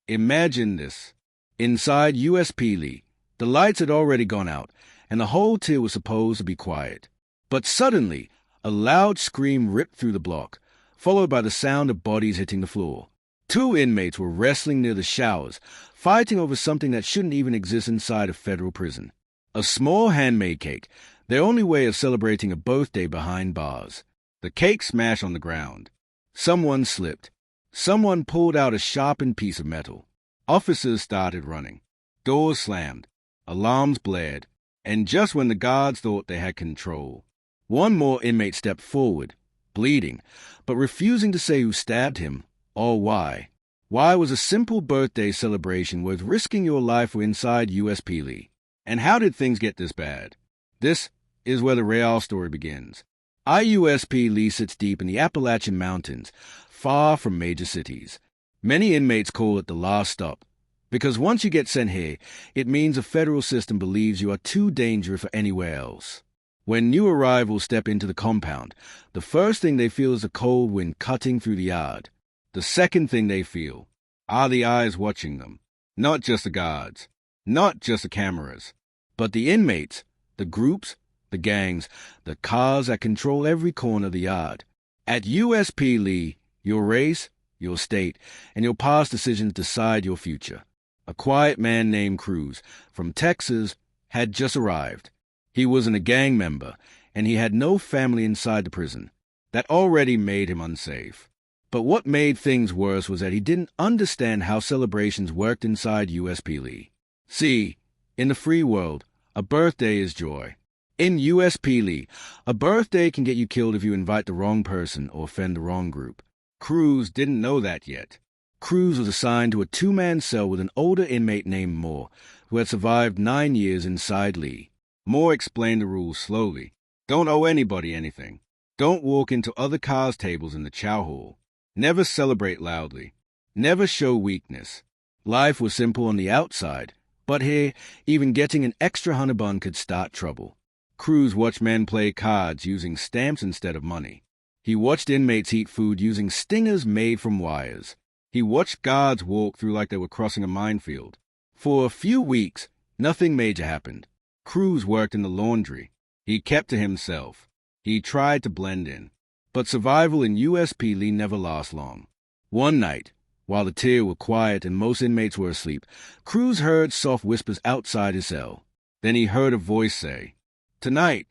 Imagine this. Inside USP Lee, the lights had already gone out, and the whole tier was supposed to be quiet. But suddenly, a loud scream ripped through the block, followed by the sound of bodies hitting the floor. 2 inmates were wrestling near the showers, fighting over something that shouldn't even exist inside a federal prison. A small handmade cake, their only way of celebrating a birthday behind bars. The cake smashed on the ground. Someone slipped. Someone pulled out a sharpened piece of metal. Officers started running. Doors slammed. Alarms blared. And just when the guards thought they had control, one more inmate stepped forward, bleeding, but refusing to say who stabbed him or why. Why was a simple birthday celebration worth risking your life for inside USP Lee? And how did things get this bad? This is where the real story begins. USP Lee sits deep in the Appalachian Mountains, far from major cities. Many inmates call it the last stop, because once you get sent here, it means the federal system believes you are too dangerous for anywhere else. When new arrivals step into the compound, the first thing they feel is the cold wind cutting through the yard. The second thing they feel are the eyes watching them. Not just the guards, not just the cameras, but the inmates, the groups, the gangs, the cars that control every corner of the yard. At USP Lee, your race, your state, and your past decisions decide your future. A quiet man named Cruz, from Texas, had just arrived. He wasn't a gang member, and he had no family inside the prison. That already made him unsafe. But what made things worse was that he didn't understand how celebrations worked inside USP Lee. See, in the free world, a birthday is joy. In USP Lee, a birthday can get you killed if you invite the wrong person or offend the wrong group. Cruz didn't know that yet. Cruz was assigned to a 2-man cell with an older inmate named Moore, who had survived 9 years inside Lee. Moore explained the rules slowly. Don't owe anybody anything. Don't walk into other cars' tables in the chow hall. Never celebrate loudly. Never show weakness. Life was simple on the outside, but here, even getting an extra honey bun could start trouble. Cruz watched men play cards using stamps instead of money. He watched inmates eat food using stingers made from wires. He watched guards walk through like they were crossing a minefield. For a few weeks, nothing major happened. Cruz worked in the laundry. He kept to himself. He tried to blend in. But survival in USP Lee never lasts long. One night, while the tier were quiet and most inmates were asleep, Cruz heard soft whispers outside his cell. Then he heard a voice say, "Tonight,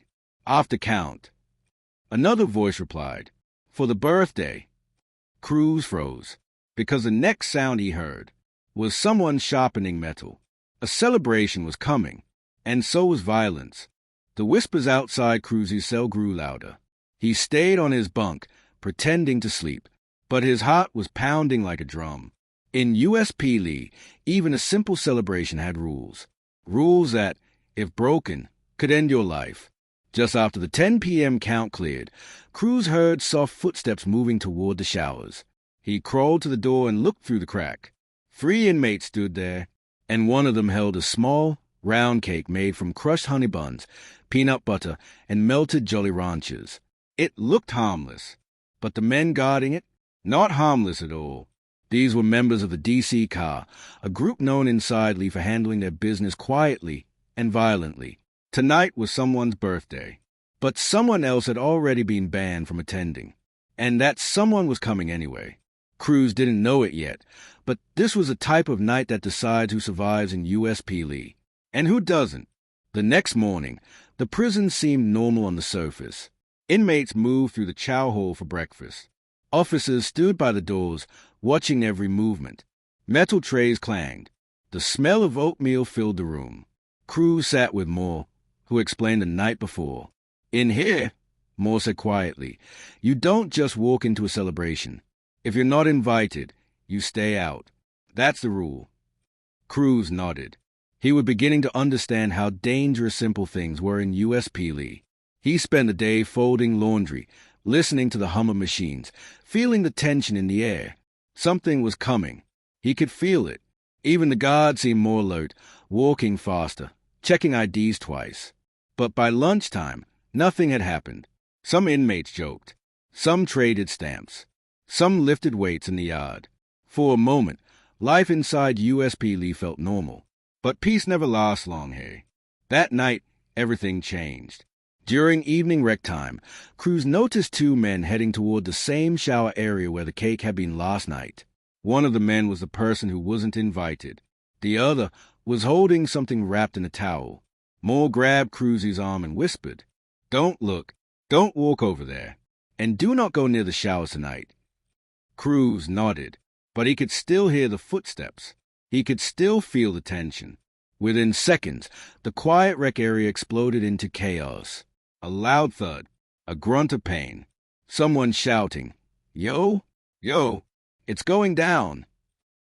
after count." Another voice replied, "For the birthday." Cruz froze, because the next sound he heard was someone sharpening metal. A celebration was coming, and so was violence. The whispers outside Cruz's cell grew louder. He stayed on his bunk, pretending to sleep, but his heart was pounding like a drum. In USP Lee, even a simple celebration had rules. Rules that, if broken, could end your life. Just after the 10 p.m. count cleared, Cruz heard soft footsteps moving toward the showers. He crawled to the door and looked through the crack. 3 inmates stood there, and one of them held a small, round cake made from crushed honey buns, peanut butter, and melted Jolly Ranchers. It looked harmless, but the men guarding it, not harmless at all. These were members of the D.C. Car, a group known inside Lee for handling their business quietly and violently. Tonight was someone's birthday, but someone else had already been banned from attending, and that someone was coming anyway. Cruz didn't know it yet, but this was a type of night that decides who survives in USP Lee, and who doesn't. The next morning, the prison seemed normal on the surface. Inmates moved through the chow hall for breakfast. Officers stood by the doors, watching every movement. Metal trays clanged. The smell of oatmeal filled the room. Cruz sat with Moore, who explained the night before. "In here," Moore said quietly, "you don't just walk into a celebration. If you're not invited, you stay out. That's the rule." Cruz nodded. He was beginning to understand how dangerous simple things were in USP Lee. He spent the day folding laundry, listening to the hum of machines, feeling the tension in the air. Something was coming. He could feel it. Even the guards seemed more alert, walking faster, checking IDs twice. But by lunchtime, nothing had happened. Some inmates joked. Some traded stamps. Some lifted weights in the yard. For a moment, Life inside USP Lee felt normal. But peace never lasts long, hey? That night, everything changed. During evening rec time, crews noticed two men heading toward the same shower area where the cake had been last night. One of the men was the person who wasn't invited. The other was holding something wrapped in a towel. Moore grabbed Cruzy's arm and whispered, "Don't look, don't walk over there, and do not go near the showers tonight." Cruz nodded, but he could still hear the footsteps. He could still feel the tension. Within seconds, the quiet rec area exploded into chaos. A loud thud, a grunt of pain, someone shouting, "Yo, yo, it's going down."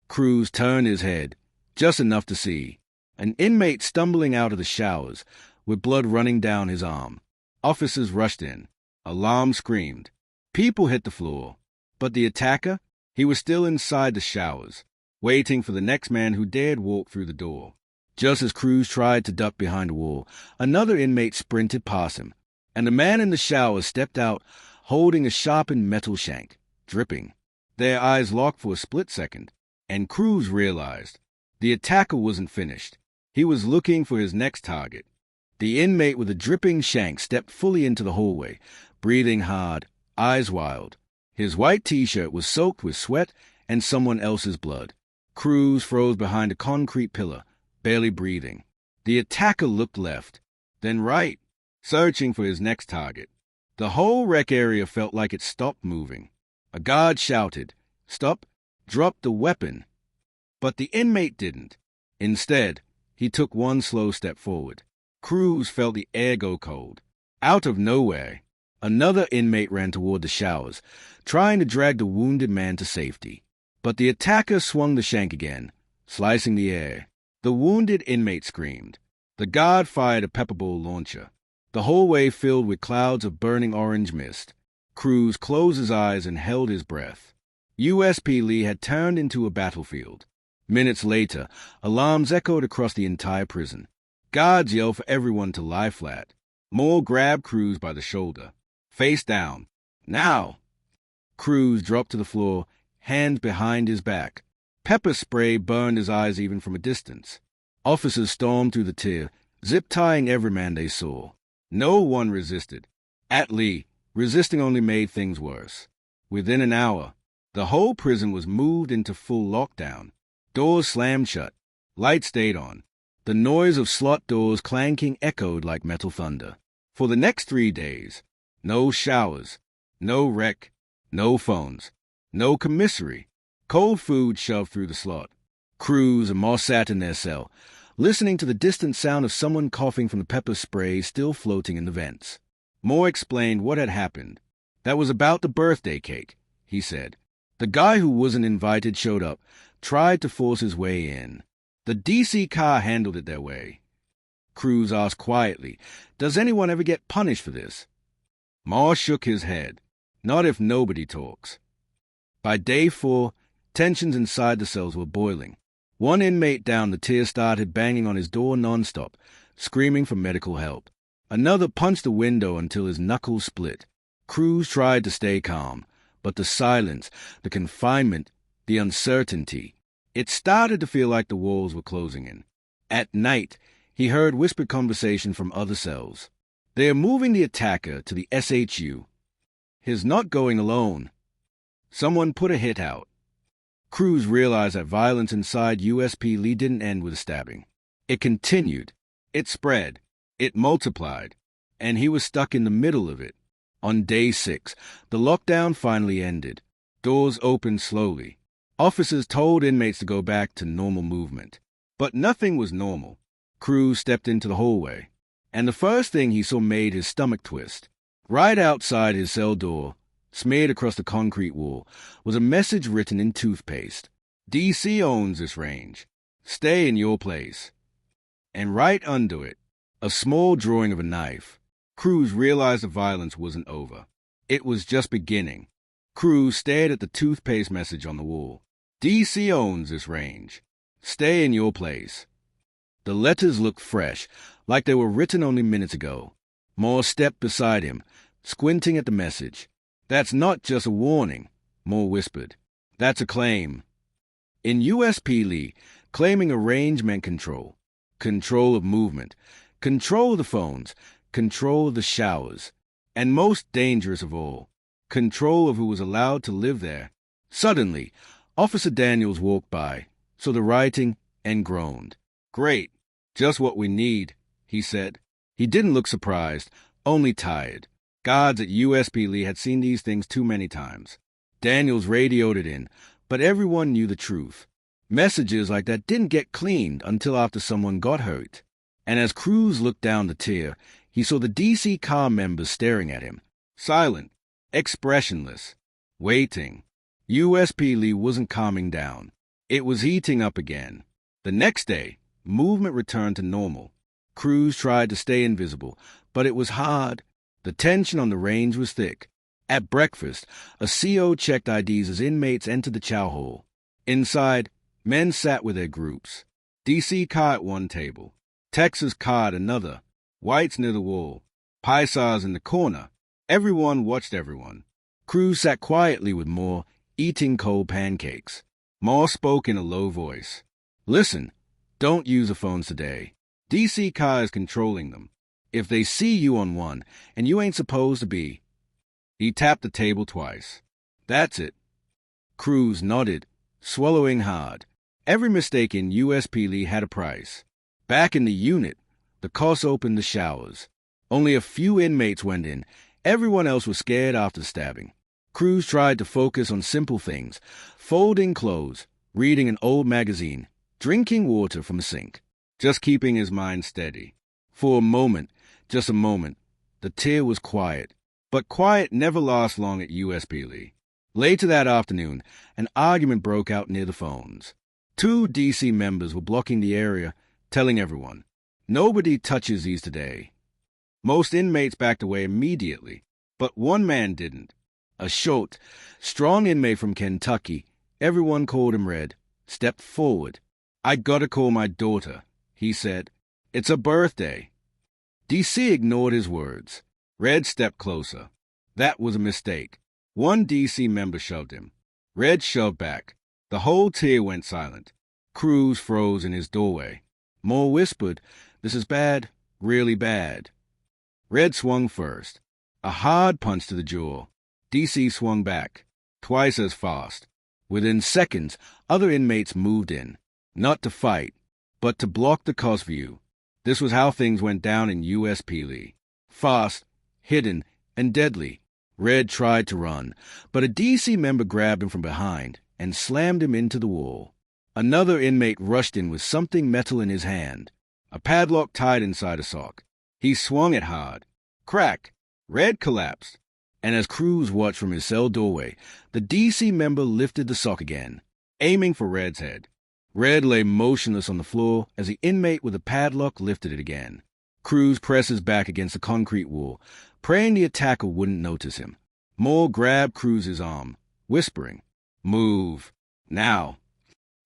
Cruz turned his head, just enough to see an inmate stumbling out of the showers, with blood running down his arm. Officers rushed in. Alarm screamed. People hit the floor. But the attacker, he was still inside the showers, waiting for the next man who dared walk through the door. Just as Cruz tried to duck behind a wall, another inmate sprinted past him, and the man in the showers stepped out holding a sharpened metal shank, dripping. Their eyes locked for a split second, and Cruz realized the attacker wasn't finished. He was looking for his next target. The inmate with the dripping shank stepped fully into the hallway, breathing hard, eyes wild. His white T-shirt was soaked with sweat and someone else's blood. Cruz froze behind a concrete pillar, barely breathing. The attacker looked left, then right, searching for his next target. The whole rec area felt like it stopped moving. A guard shouted, "Stop, drop the weapon." But the inmate didn't. Instead, he took one slow step forward. Cruz felt the air go cold. Out of nowhere, another inmate ran toward the showers, trying to drag the wounded man to safety. But the attacker swung the shank again, slicing the air. The wounded inmate screamed. The guard fired a pepper ball launcher. The hallway filled with clouds of burning orange mist. Cruz closed his eyes and held his breath. USP Lee had turned into a battlefield. Minutes later, alarms echoed across the entire prison. Guards yelled for everyone to lie flat. Moore grabbed Cruz by the shoulder. Face down. Now! Cruz dropped to the floor, hands behind his back. Pepper spray burned his eyes even from a distance. Officers stormed through the tier, zip-tying every man they saw. No one resisted. At Lee, resisting only made things worse. Within an hour, the whole prison was moved into full lockdown. Doors slammed shut. Lights stayed on. The noise of slot doors clanking echoed like metal thunder. For the next 3 days, no showers, no rec, no phones, no commissary. Cold food shoved through the slot. Cruz and Moss sat in their cell, listening to the distant sound of someone coughing from the pepper spray still floating in the vents. Moore explained what had happened. That was about the birthday cake, he said. The guy who wasn't invited showed up, tried to force his way in. The DC car handled it their way. Cruz asked quietly, "Does anyone ever get punished for this?" Moore shook his head. "Not if nobody talks." By day 4, tensions inside the cells were boiling. One inmate down the tier started banging on his door nonstop, screaming for medical help. Another punched the window until his knuckles split. Cruz tried to stay calm, but the silence, the confinement, the uncertainty, it started to feel like the walls were closing in. At night, he heard whispered conversation from other cells. "They're moving the attacker to the SHU. He's not going alone. Someone put a hit out." Cruz realized that violence inside USP Lee didn't end with a stabbing. It continued. It spread. It multiplied. And he was stuck in the middle of it. On day 6, the lockdown finally ended. Doors opened slowly. Officers told inmates to go back to normal movement. But nothing was normal. Cruz stepped into the hallway, and the first thing he saw made his stomach twist. Right outside his cell door, smeared across the concrete wall, was a message written in toothpaste. "DC owns this range. Stay in your place." And right under it, a small drawing of a knife. Cruz realized the violence wasn't over. It was just beginning. Cruz stared at the toothpaste message on the wall. "DC owns this range. Stay in your place." The letters looked fresh, like they were written only minutes ago. Moore stepped beside him, squinting at the message. "That's not just a warning," Moore whispered. "That's a claim." In USP Lee, claiming a range meant control. Control of movement, control of the phones, control of the showers, and most dangerous of all, control of who was allowed to live there. Suddenly, Officer Daniels walked by, saw the writing, and groaned. "Great, just what we need," he said. He didn't look surprised, only tired. Guards at USP Lee had seen these things too many times. Daniels radioed it in, but everyone knew the truth. Messages like that didn't get cleaned until after someone got hurt. And as Cruz looked down the tier, he saw the DC car members staring at him. Silent, expressionless, waiting. USP Lee wasn't calming down. It was heating up again. The next day, movement returned to normal. Cruz tried to stay invisible, but it was hard. The tension on the range was thick. At breakfast, a CO checked IDs as inmates entered the chow hall. Inside, men sat with their groups. DC car at one table, Texas car at another, whites near the wall, paisas in the corner. Everyone watched everyone. Cruz sat quietly with Moore, eating cold pancakes. Moore spoke in a low voice. "Listen, don't use the phones today. DC car is controlling them. If they see you on one, and you ain't supposed to be..." He tapped the table twice. "That's it." Cruz nodded, swallowing hard. Every mistake in USP Lee had a price. Back in the unit, the cops opened the showers. Only a few inmates went in. Everyone else was scared after the stabbing. Cruz tried to focus on simple things: folding clothes, reading an old magazine, drinking water from a sink, just keeping his mind steady. For a moment, just a moment, the tier was quiet. But quiet never lasts long at USP Lee. Later that afternoon, an argument broke out near the phones. 2 DC members were blocking the area, telling everyone, "Nobody touches these today." Most inmates backed away immediately, but one man didn't. A short, strong inmate from Kentucky, everyone called him Red, stepped forward. "I gotta call my daughter," he said. "It's her birthday." DC ignored his words. Red stepped closer. That was a mistake. One DC member shoved him. Red shoved back. The whole tier went silent. Cruz froze in his doorway. Moore whispered, "This is bad, really bad." Red swung first. A hard punch to the jaw. DC swung back, twice as fast. Within seconds, other inmates moved in, not to fight, but to block the cause view. This was how things went down in USP Lee. Fast, hidden, and deadly. Red tried to run, but a DC member grabbed him from behind and slammed him into the wall. Another inmate rushed in with something metal in his hand, a padlock tied inside a sock. He swung it hard. Crack! Red collapsed. And as Cruz watched from his cell doorway, the DC member lifted the sock again, aiming for Red's head. Red lay motionless on the floor as the inmate with the padlock lifted it again. Cruz pressed his back against the concrete wall, praying the attacker wouldn't notice him. Moore grabbed Cruz's arm, whispering, "Move. Now."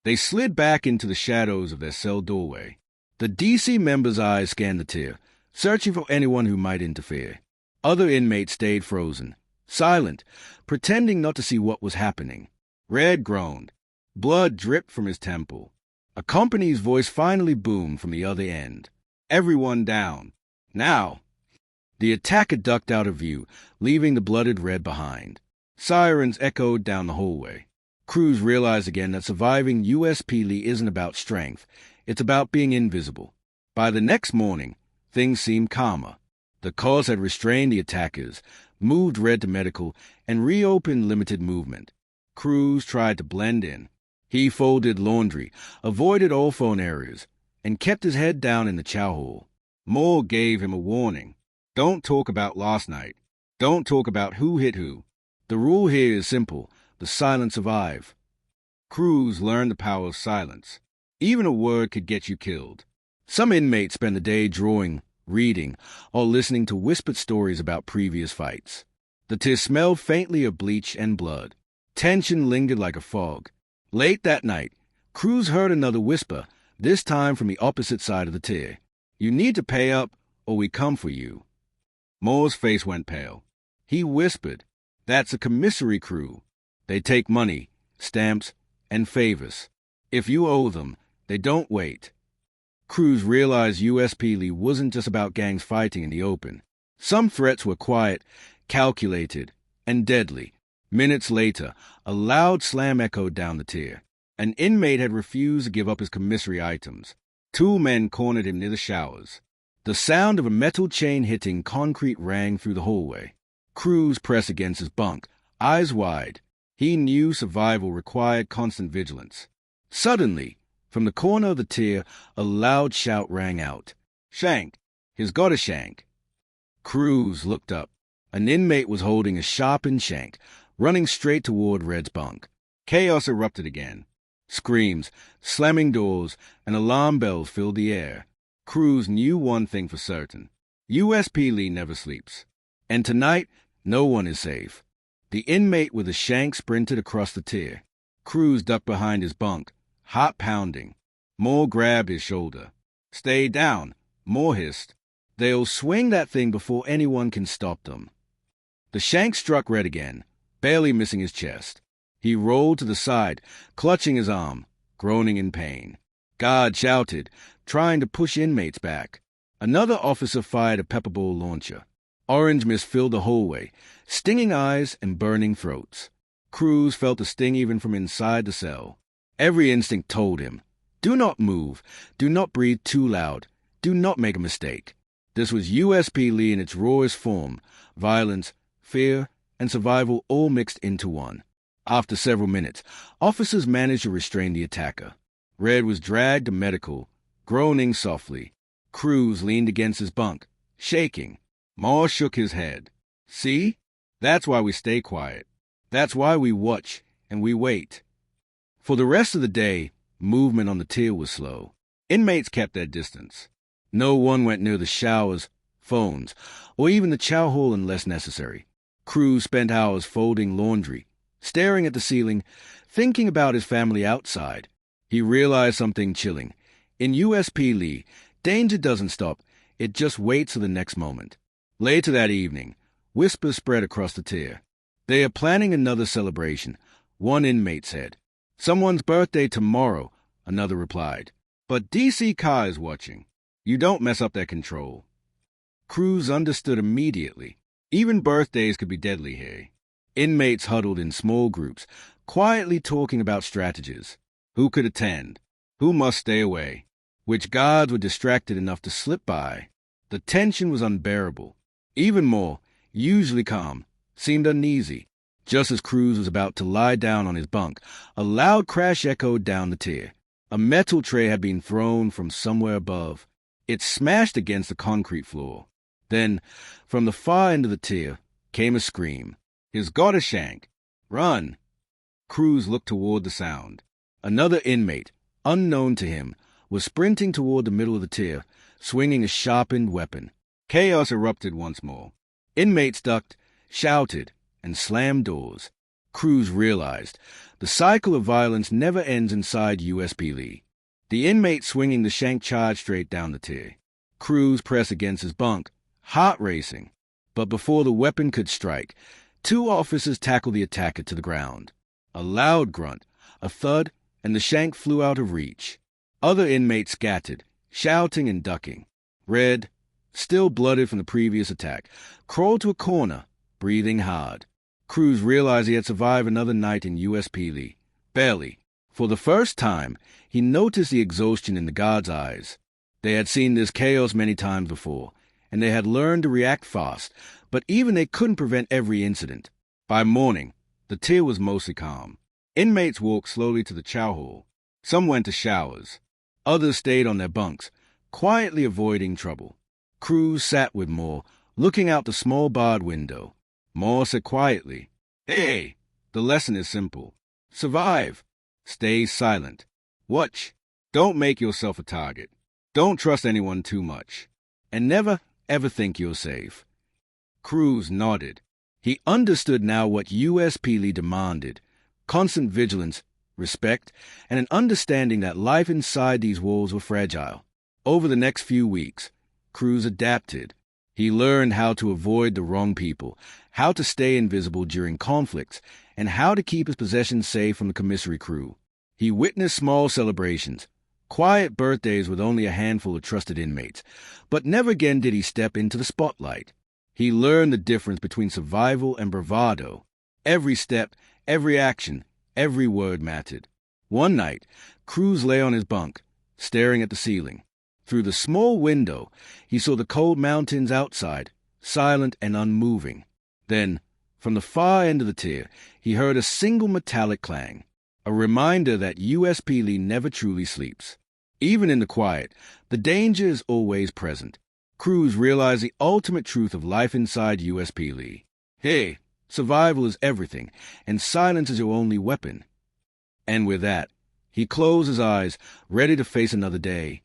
They slid back into the shadows of their cell doorway. The DC member's eyes scanned the tier, searching for anyone who might interfere. Other inmates stayed frozen, silent, pretending not to see what was happening. Red groaned. Blood dripped from his temple. A company's voice finally boomed from the other end. "Everyone down. Now." The attacker ducked out of view, leaving the blooded Red behind. Sirens echoed down the hallway. Cruz realized again that surviving USP Lee isn't about strength. It's about being invisible. By the next morning, things seemed calmer. The cause had restrained the attackers, moved Red to medical, and reopened limited movement. Cruz tried to blend in. He folded laundry, avoided all phone areas, and kept his head down in the chow hall. Moore gave him a warning. "Don't talk about last night. Don't talk about who hit who. The rule here is simple. The silent survive." Cruz learned the power of silence. Even a word could get you killed. Some inmates spend the day drawing, reading, or listening to whispered stories about previous fights. The tier smelled faintly of bleach and blood. Tension lingered like a fog. Late that night, Cruz heard another whisper, this time from the opposite side of the tier. "You need to pay up, or we come for you." Moore's face went pale. He whispered, "That's a commissary crew. They take money, stamps, and favors." If you owe them, they don't wait. Cruz realized USP Lee wasn't just about gangs fighting in the open. Some threats were quiet, calculated, and deadly. Minutes later, a loud slam echoed down the tier. An inmate had refused to give up his commissary items. Two men cornered him near the showers. The sound of a metal chain hitting concrete rang through the hallway. Cruz pressed against his bunk, eyes wide. He knew survival required constant vigilance. Suddenly, from the corner of the tier, a loud shout rang out. "Shank! He's got a shank!" Cruz looked up. An inmate was holding a sharpened shank, running straight toward Red's bunk. Chaos erupted again. Screams, slamming doors, and alarm bells filled the air. Cruz knew one thing for certain. USP Lee never sleeps. And tonight, no one is safe. The inmate with the shank sprinted across the tier. Cruz ducked behind his bunk, heart pounding. Moore grabbed his shoulder. "Stay down," Moore hissed. "They'll swing that thing before anyone can stop them." The shank struck Red again, barely missing his chest. He rolled to the side, clutching his arm, groaning in pain. Guard shouted, trying to push inmates back. Another officer fired a pepper ball launcher. Orange mist filled the hallway, stinging eyes and burning throats. Cruz felt the sting even from inside the cell. Every instinct told him, do not move, do not breathe too loud, do not make a mistake. This was USP Lee in its rawest form, violence, fear, and survival all mixed into one. After several minutes, officers managed to restrain the attacker. Red was dragged to medical, groaning softly. Cruz leaned against his bunk, shaking. Moore shook his head. "See? That's why we stay quiet. That's why we watch and we wait." For the rest of the day, movement on the tier was slow. Inmates kept their distance. No one went near the showers, phones, or even the chow hall unless necessary. Cruz spent hours folding laundry, staring at the ceiling, thinking about his family outside. He realized something chilling. In USP Lee, danger doesn't stop, it just waits for the next moment. Later that evening, whispers spread across the tier. "They are planning another celebration," one inmate said. "Someone's birthday tomorrow," another replied. "But DC Ka is watching. You don't mess up their control." Cruz understood immediately. Even birthdays could be deadly here. Inmates huddled in small groups, quietly talking about strategies. Who could attend? Who must stay away? Which guards were distracted enough to slip by? The tension was unbearable. Even Moore, usually calm, seemed uneasy. Just as Cruz was about to lie down on his bunk, a loud crash echoed down the tier. A metal tray had been thrown from somewhere above. It smashed against the concrete floor. Then, from the far end of the tier, came a scream. "He's got a shank! Run!" Cruz looked toward the sound. Another inmate, unknown to him, was sprinting toward the middle of the tier, swinging a sharpened weapon. Chaos erupted once more. Inmates ducked, shouted, and slammed doors. Cruz realized the cycle of violence never ends inside USP Lee. The inmate swinging the shank charged straight down the tier. Cruz pressed against his bunk, heart racing. But before the weapon could strike, two officers tackled the attacker to the ground. A loud grunt, a thud, and the shank flew out of reach. Other inmates scattered, shouting and ducking. Red, still blooded from the previous attack, crawled to a corner, breathing hard. Cruz realized he had survived another night in USP Lee. Barely. For the first time, he noticed the exhaustion in the guards' eyes. They had seen this chaos many times before, and they had learned to react fast, but even they couldn't prevent every incident. By morning, the tier was mostly calm. Inmates walked slowly to the chow hall. Some went to showers. Others stayed on their bunks, quietly avoiding trouble. Cruz sat with Moore, looking out the small barred window. Moore said quietly, "Hey, the lesson is simple. Survive. Stay silent. Watch. Don't make yourself a target. Don't trust anyone too much. And never, ever think you're safe." Cruz nodded. He understood now what USP Lee demanded: constant vigilance, respect, and an understanding that life inside these walls were fragile. Over the next few weeks, Cruz adapted. He learned how to avoid the wrong people, how to stay invisible during conflicts, and how to keep his possessions safe from the commissary crew. He witnessed small celebrations, quiet birthdays with only a handful of trusted inmates, but never again did he step into the spotlight. He learned the difference between survival and bravado. Every step, every action, every word mattered. One night, Cruz lay on his bunk, staring at the ceiling. Through the small window, he saw the cold mountains outside, silent and unmoving. Then, from the far end of the tier, he heard a single metallic clang, a reminder that USP Lee never truly sleeps. Even in the quiet, the danger is always present. Cruz realized the ultimate truth of life inside USP Lee. Hey, survival is everything, and silence is your only weapon. And with that, he closed his eyes, ready to face another day.